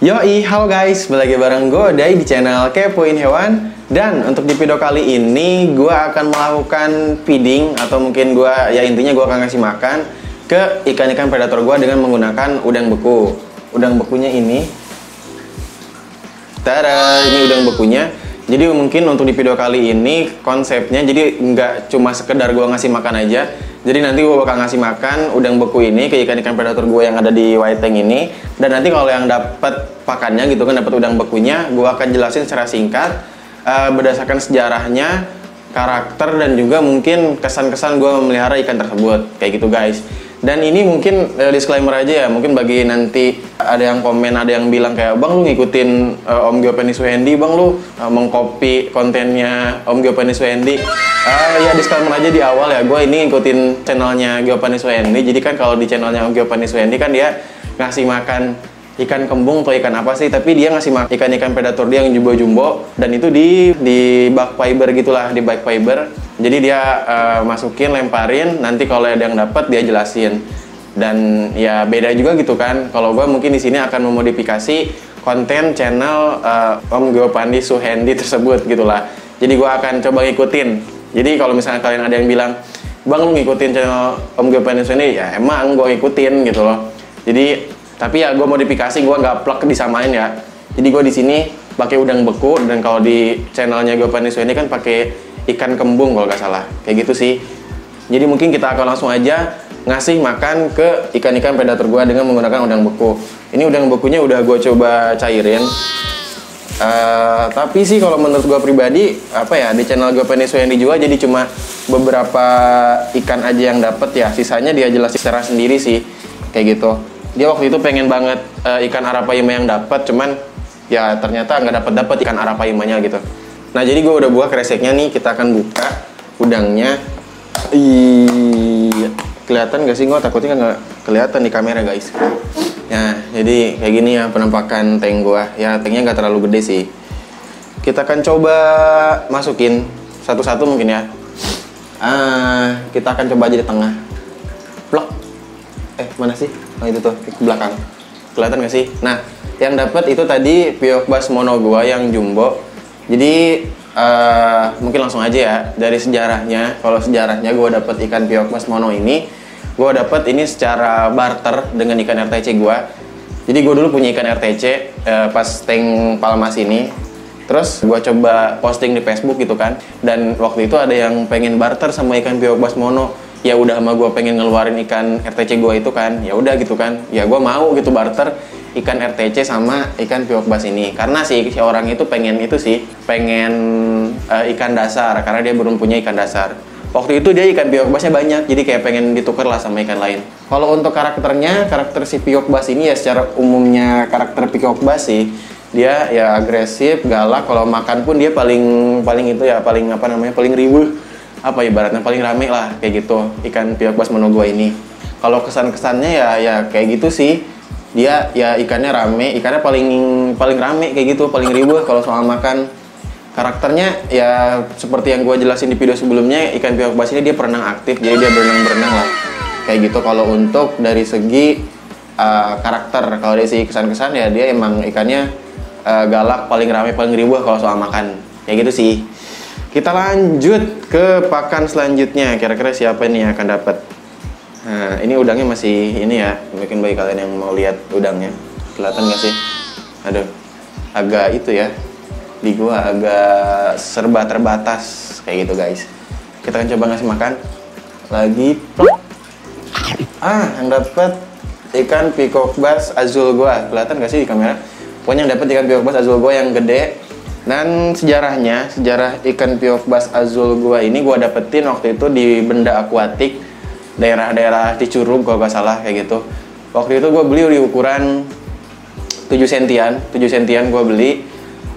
Yoi, halo guys, balik lagi bareng gue Day di channel Kepoin Hewan. Dan untuk di video kali ini gue akan melakukan feeding, atau mungkin gue, ya intinya gue akan ngasih makan ke ikan-ikan predator gue dengan menggunakan udang beku. Udang bekunya ini, tada, ini udang bekunya. Jadi mungkin untuk di video kali ini konsepnya jadi nggak cuma sekedar gue ngasih makan aja. Jadi nanti gue bakal ngasih makan udang beku ini ke ikan-ikan predator gue yang ada di white tank ini. Dan nanti kalau yang dapat pakannya gitu kan, dapat udang bekunya, gue akan jelasin secara singkat berdasarkan sejarahnya, karakter, dan juga mungkin kesan-kesan gue memelihara ikan tersebut. Kayak gitu guys. Dan ini mungkin disclaimer aja ya, mungkin bagi nanti ada yang komen, ada yang bilang kayak, "Bang, lu ngikutin Om Geopenis Wendy, Bang, lu mengcopy kontennya Om Geopenis Wendy." Ya disclaimer aja di awal ya, gue ini ngikutin channelnya Geopenis Wendy. Jadi kan kalau di channelnya Om Geopenis Wendy kan dia ngasih makan ikan kembung atau ikan apa sih, tapi dia ngasih makan ikan-ikan predator dia yang jumbo-jumbo, dan itu di bag fiber gitulah, di bag fiber. Jadi dia masukin, lemparin, nanti kalau ada yang dapat dia jelasin. Dan ya beda juga gitu kan. Kalau gue mungkin di sini akan memodifikasi konten channel Om Geopenis Wendy tersebut gitulah. Jadi gue akan coba ngikutin. Jadi kalau misalnya kalian ada yang bilang, "Bang, lu ngikutin channel Om Geopenis Wendy," ya emang gue ngikutin gitu loh. Jadi tapi ya gue modifikasi, gue nggak plek disamain ya. Jadi gue di sini pakai udang beku, dan kalau di channelnya Geopenis Wendy kan pakai ikan kembung kalau nggak salah, kayak gitu sih. Jadi mungkin kita akan langsung aja ngasih makan ke ikan-ikan predator gue dengan menggunakan udang beku. Ini udang bekunya udah gue coba cairin. Tapi sih kalau menurut gue pribadi, apa ya, di channel Geopenis Wendy juga jadi cuma beberapa ikan aja yang dapet ya. Sisanya dia jelasin secara sendiri sih, kayak gitu. Dia waktu itu pengen banget ikan arapaima yang dapat, cuman ya ternyata nggak dapat ikan arapaimanya gitu. Nah jadi gue udah buka kreseknya nih, kita akan buka udangnya. Kelihatan nggak sih? Gue takutnya nggak kelihatan di kamera guys. Nah jadi kayak gini ya penampakan tank gue. Ya tanknya nggak terlalu gede sih. Kita akan coba masukin satu-satu mungkin ya. Kita akan coba aja di tengah. Plok. Mana sih? Oh itu tuh, ke belakang. Kelihatan gak sih? Nah, yang dapat itu tadi Pioc mono gua yang jumbo. Jadi mungkin langsung aja ya dari sejarahnya. Kalau sejarahnya gua dapat ikan Pioc mono ini, gua dapat ini secara barter dengan ikan RTC gua. Jadi gua dulu punya ikan RTC pas tank Palmas ini. Terus gua coba posting di Facebook gitu kan. Dan waktu itu ada yang pengen barter sama ikan Pioc mono. Ya udah, sama gue pengen ngeluarin ikan RTC gue itu kan, ya udah gitu kan, ya gue mau gitu barter ikan RTC sama ikan Pioc ini, karena si orang itu pengen itu sih, pengen ikan dasar, karena dia belum punya ikan dasar. Waktu itu dia ikan Pioc banyak, jadi kayak pengen ditukar lah sama ikan lain. Kalau untuk karakternya, karakter si Pioc ini ya secara umumnya karakter Pioc sih, dia ya agresif, galak. Kalau makan pun dia paling itu ya, paling apa namanya, paling riweuh. Apa ibaratnya paling rame lah kayak gitu ikan Pioc mono gua ini. Kalau kesan-kesannya ya kayak gitu sih. Dia ya ikannya rame, ikannya paling rame kayak gitu, paling ribuh kalau soal makan. Karakternya ya seperti yang gua jelasin di video sebelumnya, ikan Pioc ini dia perenang aktif, jadi dia berenang-berenang lah. Kayak gitu kalau untuk dari segi karakter. Kalau dari segi kesan-kesan ya dia emang ikannya galak, paling rame, paling ribuh kalau soal makan. Kayak gitu sih. Kita lanjut ke pakan selanjutnya. Kira-kira siapa nih yang akan dapat? Nah, ini udangnya masih ini ya. Mungkin bagi kalian yang mau lihat udangnya, kelihatan nggak sih? Aduh, agak itu ya. Di gua agak serba terbatas kayak gitu guys. Kita akan coba ngasih makan. Lagi. Yang dapat ikan Pioc azul gua. Kelihatan nggak sih di kamera? Pokoknya yang dapat ikan Pioc azul gua yang gede. Dan sejarah ikan Pioc azul gua ini gua dapetin waktu itu di Benda Akuatik daerah-daerah Cicurug kalau nggak salah kayak gitu. Waktu itu gua beli di ukuran 7 sentian gua beli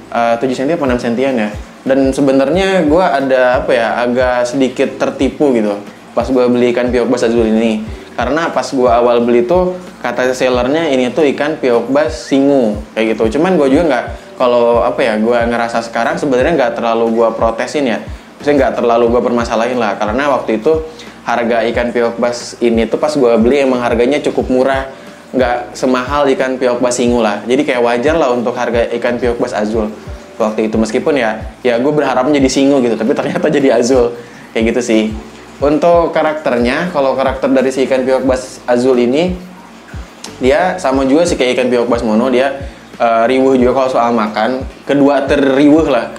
7 sentian apa 6 sentian ya. Dan sebenarnya gua ada apa ya, agak sedikit tertipu gitu pas gua beli ikan Pioc azul ini. Karena pas gua awal beli tuh kata sellernya ini tuh ikan Pioc singu kayak gitu. Cuman gua juga nggak, kalau apa ya, gue ngerasa sekarang sebenarnya nggak terlalu gue protesin ya, maksudnya nggak terlalu gue permasalahin lah, karena waktu itu harga ikan Pioc ini tuh pas gue beli emang harganya cukup murah. nggak semahal ikan piok bas singu lah. Jadi kayak wajar lah untuk harga ikan piok bas azul waktu itu, meskipun ya gue berharapnya jadi singu gitu, tapi ternyata jadi azul kayak gitu sih. Untuk karakternya, kalau karakter dari si ikan piok bas azul ini, dia sama juga sih kayak ikan piok bas mono, dia riweuh juga kalau soal makan. Kedua terriweuh lah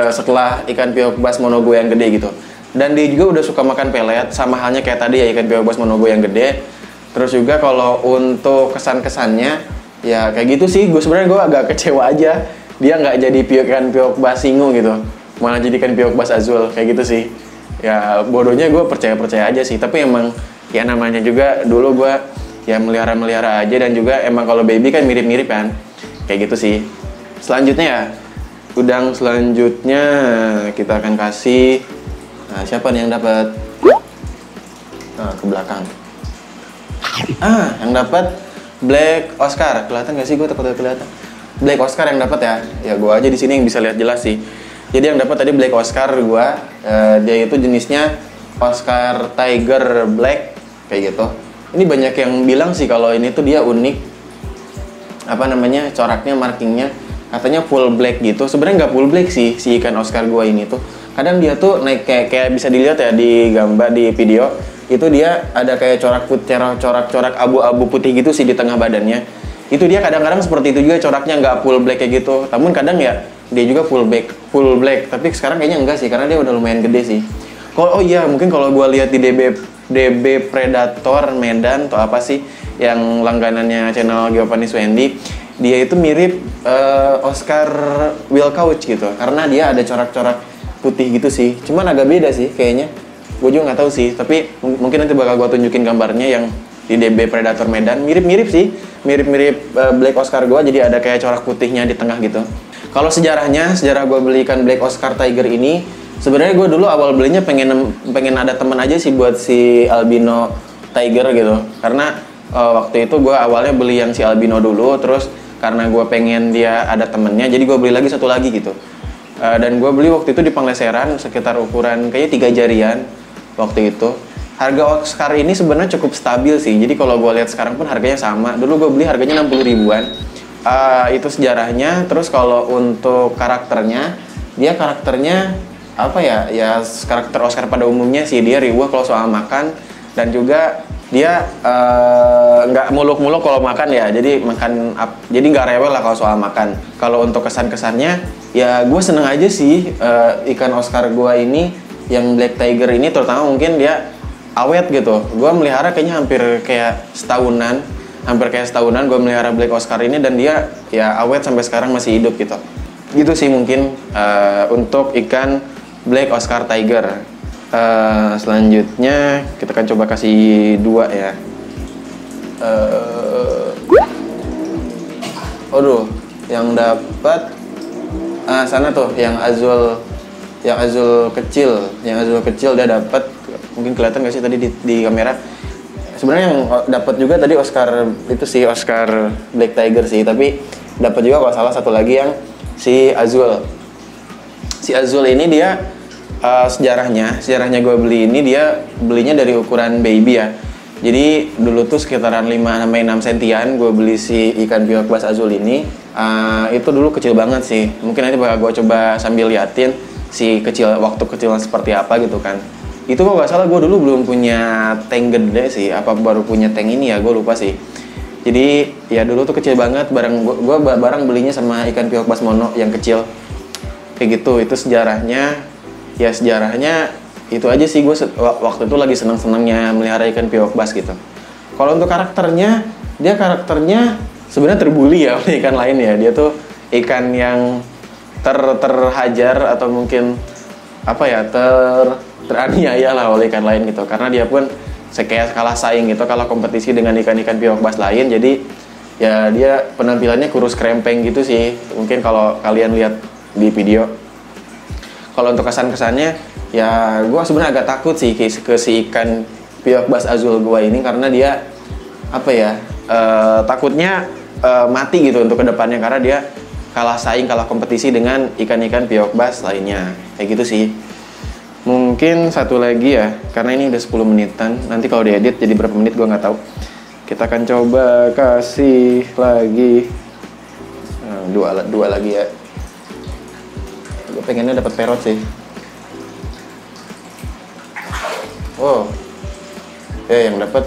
setelah ikan piok bas mono gue yang gede gitu. Dan dia juga udah suka makan pelet, sama halnya kayak tadi ya ikan piok bas mono gue yang gede. Terus juga kalau untuk kesan-kesannya ya kayak gitu sih. Sebenarnya gue agak kecewa aja dia nggak jadi ikan piok bas singu gitu, malah jadi ikan piok bas azul kayak gitu sih. Ya bodohnya gue percaya aja sih. Tapi emang ya namanya juga dulu gue ya melihara aja, dan juga emang kalau baby kan mirip-mirip kan kayak gitu sih. Selanjutnya ya udang selanjutnya kita akan kasih, nah siapa nih yang dapat? Nah ke belakang. Yang dapat Black Oscar. Kelihatan gak sih? Gue takut kelihatan. Black Oscar yang dapat ya. Ya gue aja di sini yang bisa lihat jelas sih. Jadi yang dapat tadi Black Oscar gue. Dia itu jenisnya Oscar Tiger Black kayak gitu. Ini banyak yang bilang sih kalau ini tuh dia unik. Apa namanya? Coraknya, markingnya katanya full black gitu. Sebenarnya nggak full black sih si ikan Oscar gue ini tuh. Kadang dia tuh naik kayak bisa dilihat ya di gambar di video. Itu dia ada kayak corak abu-abu putih gitu sih di tengah badannya. Itu dia kadang-kadang seperti itu juga, coraknya nggak full black kayak gitu. Namun kadang ya dia juga full black. Tapi sekarang kayaknya enggak sih, karena dia udah lumayan gede sih. Oh iya, mungkin kalau gue lihat di DB Predator Medan atau apa sih yang langganannya channel Giovanni Wendy, dia itu mirip Oscar Wilcouch gitu, karena dia ada corak-corak putih gitu sih. Cuman agak beda sih kayaknya. Gue juga nggak tahu sih, tapi mungkin nanti bakal gue tunjukin gambarnya yang di DB Predator Medan. Mirip-mirip sih, mirip-mirip Black Oscar gue, jadi ada kayak corak putihnya di tengah gitu. Kalau sejarah gue beli ikan Black Oscar Tiger ini, sebenarnya gue dulu awal belinya pengen ada teman aja sih buat si albino tiger gitu. Karena waktu itu gue awalnya beli yang si albino dulu, terus karena gue pengen dia ada temennya, jadi gue beli lagi satu lagi gitu. Dan gue beli waktu itu di Pangleseran, sekitar ukuran kayaknya 3 jarian waktu itu. Harga Oscar ini sebenarnya cukup stabil sih. Jadi kalau gue lihat sekarang pun harganya sama. Dulu gue beli harganya 60 ribuan. Itu sejarahnya. Terus kalau untuk karakternya, dia karakternya apa ya? Ya karakter Oscar pada umumnya sih, dia riweuh kalau soal makan, dan juga dia nggak muluk-muluk kalau makan ya. Jadi jadi nggak rewel lah kalau soal makan. Kalau untuk kesan-kesannya, ya gue seneng aja sih ikan Oscar gue ini. Yang Black Tiger ini terutama mungkin dia awet gitu. Gue melihara kayaknya hampir kayak setahunan gue melihara Black Oscar ini, dan dia ya awet sampai sekarang masih hidup gitu. Gitu sih mungkin untuk ikan Black Oscar Tiger. Selanjutnya kita akan coba kasih 2 ya. Yang dapat sana tuh yang azul kecil dia dapat. Mungkin kelihatan nggak sih tadi di kamera? Sebenarnya yang dapat juga tadi Oscar itu sih Oscar Black Tiger sih, tapi dapat juga kalau salah satu lagi yang si azul. Si azul ini dia sejarahnya gue beli ini, dia belinya dari ukuran baby ya. Jadi dulu tuh sekitaran 5-6 sentian gue beli si ikan piok bas azul ini. Itu dulu kecil banget sih. Mungkin nanti bakal gue coba sambil liatin si waktu kecilnya seperti apa gitu kan. Itu kok gak salah gue dulu belum punya tank gede sih, apa baru punya tank ini ya, gue lupa sih. Jadi ya dulu tuh kecil banget, gue barang belinya sama ikan piok bas mono yang kecil kayak gitu. Itu sejarahnya itu aja sih. Gue waktu itu lagi seneng-senengnya melihara ikan piok bas gitu. Kalau untuk karakternya sebenarnya terbuli ya oleh ikan lain ya. Dia tuh ikan yang terhajar atau mungkin apa ya, teraniaya lah oleh ikan lain gitu, karena dia pun kayak kalah saing gitu, kalah kompetisi dengan ikan-ikan piok bas lain. Jadi ya dia penampilannya kurus krempeng gitu sih, mungkin kalau kalian lihat di video. Kalau untuk kesan-kesannya ya gue sebenarnya agak takut sih ke si ikan piok bas azul gue ini, karena dia apa ya, takutnya mati gitu untuk kedepannya, karena dia kalah saing, kalah kompetisi dengan ikan-ikan piok bas lainnya kayak gitu sih. Mungkin satu lagi ya, karena ini udah 10 menitan, nanti kalau diedit jadi berapa menit gue nggak tahu. Kita akan coba kasih lagi dua lagi ya. Gue pengennya dapat perot sih. Wow. Yang dapat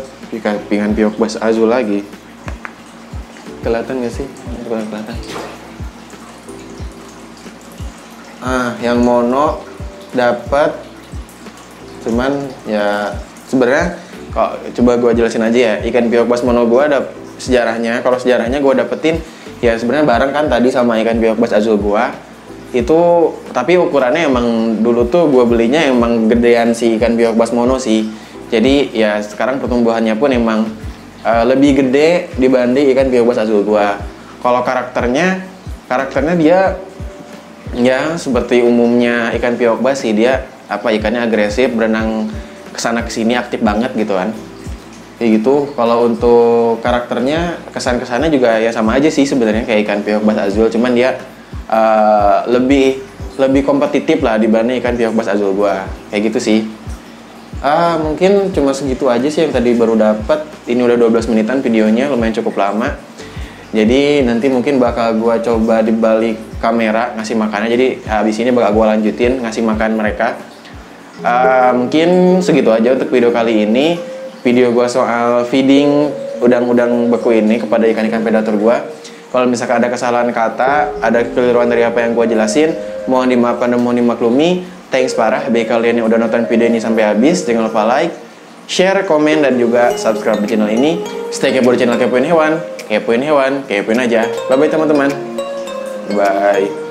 pingan Piogbas Azul lagi. Kelihatan gak sih? Kurang kelihatan. Yang mono dapat, cuman ya sebenarnya coba gue jelasin aja ya. Ikan Piogbas mono gue ada sejarahnya. Kalau sejarahnya gue dapetin ya sebenarnya bareng kan tadi sama ikan Piogbas Azul gue itu, tapi ukurannya emang dulu tuh gue belinya emang gedean si ikan Piogbas mono sih. Jadi ya sekarang pertumbuhannya pun emang lebih gede dibanding ikan Piogbas Azul gue. Kalau karakternya dia ya seperti umumnya ikan Piogbas sih, dia ikannya agresif, berenang kesana kesini aktif banget gitu kan, kayak gitu. Kalau untuk karakternya kesannya juga ya sama aja sih sebenarnya kayak ikan Piogbas Azul, cuman dia lebih kompetitif lah dibanding ikan Piogbas Azul gua, kayak gitu sih. Mungkin cuma segitu aja sih yang tadi baru dapat. Ini udah 12 menitan videonya, lumayan cukup lama. Jadi nanti mungkin bakal gua coba di balik kamera ngasih makannya. Jadi habis ini bakal gua lanjutin ngasih makan mereka. Mungkin segitu aja untuk video kali ini. Video gue soal feeding udang-udang beku ini kepada ikan-ikan predator gue. Kalau misalkan ada kesalahan kata, ada kekeliruan dari apa yang gue jelasin, mohon dimaafkan dan mohon dimaklumi. Thanks parah bagi kalian yang udah nonton video ini sampai habis. Jangan lupa like, share, komen, dan juga subscribe di channel ini. Stay kepo di channel Kepoin Hewan. Kepoin hewan, kepoin aja. Bye-bye teman-teman. Bye.